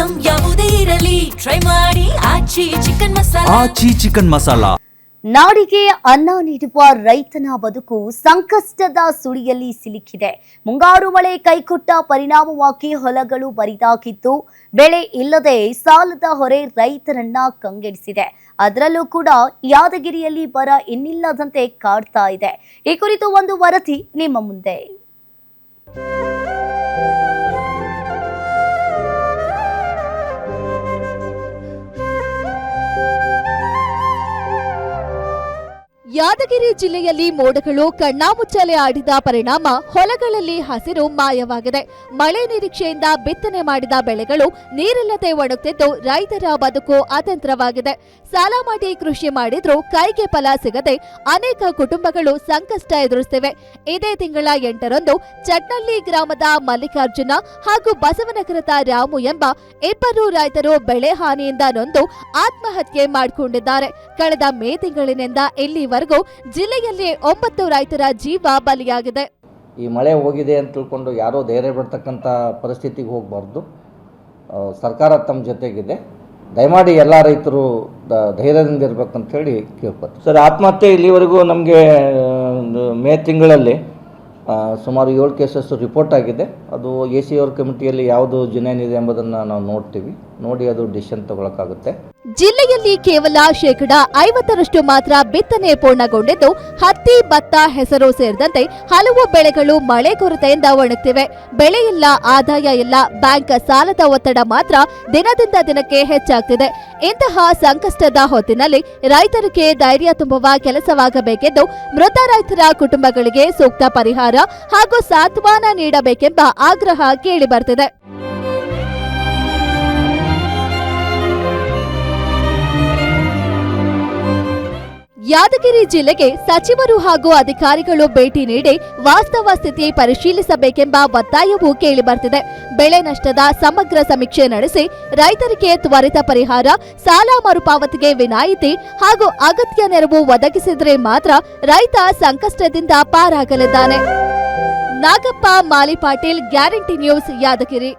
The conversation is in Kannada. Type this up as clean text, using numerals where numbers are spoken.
ಐಟಂ ಯಾವುದೇ ಇರಲಿ ಟ್ರೈ ಮಾಡಿ ಆಚಿ ಚಿಕನ್ ಮಸಾಲಾ. ನಾಡಿಗೆ ಅನ್ನ ನೀಡುವ ರೈತನ ಬದುಕು ಸಂಕಷ್ಟದ ಸುಳಿಯಲ್ಲಿ ಸಿಲುಕಿದೆ. ಮುಂಗಾರು ಮಳೆ ಕೈಕೊಟ್ಟ ಪರಿಣಾಮವಾಗಿ ಹೊಲಗಳು ಬರಿದಾಗಿದ್ದು, ಬೆಳೆ ಇಲ್ಲದೆ ಸಾಲದ ಹೊರೆ ರೈತರನ್ನ ಕಂಗೆಡಿಸಿದೆ. ಅದರಲ್ಲೂ ಕೂಡ ಯಾದಗಿರಿಯಲ್ಲಿ ಬರ ಇನ್ನಿಲ್ಲದಂತೆ ಕಾಡ್ತಾ ಇದೆ. ಈ ಕುರಿತು ಒಂದು ವರದಿ ನಿಮ್ಮ ಮುಂದೆ. ಯಾದಗಿರಿ ಜಿಲ್ಲೆಯಲ್ಲಿ ಮೋಡಗಳು ಕಣ್ಣಾಮುಚ್ಚಾಲೆ ಆಡಿದ ಪರಿಣಾಮ ಹೊಲಗಳಲ್ಲಿ ಹಸಿರು ಮಾಯವಾಗಿದೆ. ಮಳೆ ನಿರೀಕ್ಷೆಯಿಂದ ಬಿತ್ತನೆ ಮಾಡಿದ ಬೆಳೆಗಳು ನೀರಿಲ್ಲದೆ ಒಣಗುತ್ತಿದ್ದು ರೈತರ ಬದುಕು ಅತಂತ್ರವಾಗಿದೆ. ಸಾಲ ಮಾಡಿ ಕೃಷಿ ಮಾಡಿದ್ರೂ ಕೈಗೆ ಫಲ ಸಿಗದೆ ಅನೇಕ ಕುಟುಂಬಗಳು ಸಂಕಷ್ಟ ಎದುರಿಸುತ್ತಿವೆ. ಇದೇ ತಿಂಗಳ 8ರಂದು ಚಟ್ನಳ್ಳಿ ಗ್ರಾಮದ ಮಲ್ಲಿಕಾರ್ಜುನ ಹಾಗೂ ಬಸವನಗರದ ರಾಮು ಎಂಬ ಇಬ್ಬರು ರೈತರು ಬೆಳೆ ಹಾನಿಯಿಂದ ನೊಂದು ಆತ್ಮಹತ್ಯೆ ಮಾಡಿಕೊಂಡಿದ್ದಾರೆ. ಕಳೆದ ಮೇ ತಿಂಗಳಿನಿಂದ ಇಲ್ಲಿವರೆಗೂ ಜಿಲ್ಲೆಯಲ್ಲಿ 9 ರೈತರ ಜೀವ ಬಲಿಯಾಗಿದೆ. ಈ ಮಳೆ ಹೋಗಿದೆ ಅಂತ ತಿಳ್ಕೊಂಡು ಯಾರೋ ಧೈರ್ಯ ಬಿಡ್ತಕ್ಕಂಥ ಪರಿಸ್ಥಿತಿಗೆ ಹೋಗಬಾರ್ದು. ಸರ್ಕಾರ ತಮ್ಮ ಜೊತೆಗಿದೆ. ದಯಮಾಡಿ ಎಲ್ಲ ರೈತರು ಧೈರ್ಯದಿಂದ ಇರಬೇಕಂತ ಹೇಳಿ ಕೇಳ್ಕೊತೀನಿ. ಸರ್, ಆತ್ಮಹತ್ಯೆ ಇಲ್ಲಿವರೆಗೂ ನಮಗೆ ಮೇ ತಿಂಗಳಲ್ಲಿ ಸುಮಾರು 7 ಕೇಸಸ್ ರಿಪೋರ್ಟ್ ಆಗಿದೆ. ಅದು ACR ಕಮಿಟಿಯಲ್ಲಿ ಯಾವುದು ಜುನೈನ್ ಇದೆ ಎಂಬುದನ್ನು ನಾವು ನೋಡ್ತೀವಿ. ನೋಡಿ ಅದು ಡಿಸಿಷನ್ ತಗೊಳಕ್ಕಾಗುತ್ತೆ. ಜಿಲ್ಲೆಯಲ್ಲಿ ಕೇವಲ 50% ಮಾತ್ರ ಬಿತ್ತನೆ ಪೂರ್ಣಗೊಂಡಿದ್ದು, ಹತ್ತಿ, ಭತ್ತ, ಹೆಸರು ಸೇರಿದಂತೆ ಹಲವು ಬೆಳೆಗಳು ಮಳೆ ಕೊರತೆಯಿಂದ ಒಣಗುತ್ತಿವೆ. ಬೆಳೆ ಇಲ್ಲ, ಆದಾಯ ಇಲ್ಲ, ಬ್ಯಾಂಕ್ ಸಾಲದ ಒತ್ತಡ ಮಾತ್ರ ದಿನದಿಂದ ದಿನಕ್ಕೆ ಹೆಚ್ಚಾಗ್ತಿದೆ. ಇಂತಹ ಸಂಕಷ್ಟದ ಹೊತ್ತಿನಲ್ಲಿ ರೈತರಿಗೆ ಧೈರ್ಯ ತುಂಬುವ ಕೆಲಸವಾಗಬೇಕೆಂದು ಮೃತ ರೈತರ ಕುಟುಂಬಗಳಿಗೆ ಸೂಕ್ತ ಪರಿಹಾರ ಹಾಗೂ ಸಾಂತ್ವನ ನೀಡಬೇಕೆಂಬ ಆಗ್ರಹ ಕೇಳಿಬರ್ತಿದೆ. ಯಾದಗಿರಿ ಜಿಲ್ಲೆಗೆ ಸಚಿವರು ಹಾಗೂ ಅಧಿಕಾರಿಗಳು ಭೇಟಿ ನೀಡಿ ವಾಸ್ತವ ಸ್ಥಿತಿ ಪರಿಶೀಲಿಸಬೇಕೆಂಬ ಒತ್ತಾಯವೂ ಕೇಳಿಬರ್ತಿದೆ. ಬೆಳೆ ನಷ್ಟದ ಸಮಗ್ರ ಸಮೀಕ್ಷೆ ನಡೆಸಿ ರೈತರಿಗೆ ತ್ವರಿತ ಪರಿಹಾರ, ಸಾಲ ಮರುಪಾವತಿಗೆ ವಿನಾಯಿತಿ ಹಾಗೂ ಅಗತ್ಯ ನೆರವು ಒದಗಿಸಿದರೆ ಮಾತ್ರ ರೈತ ಸಂಕಷ್ಟದಿಂದ ಪಾರಾಗಲಿದ್ದಾನೆ. ನಾಗಪ್ಪ ಮಾಲಿ ಪಾಟೀಲ್, ಗ್ಯಾರಂಟಿ ನ್ಯೂಸ್, ಯಾದಗಿರಿ.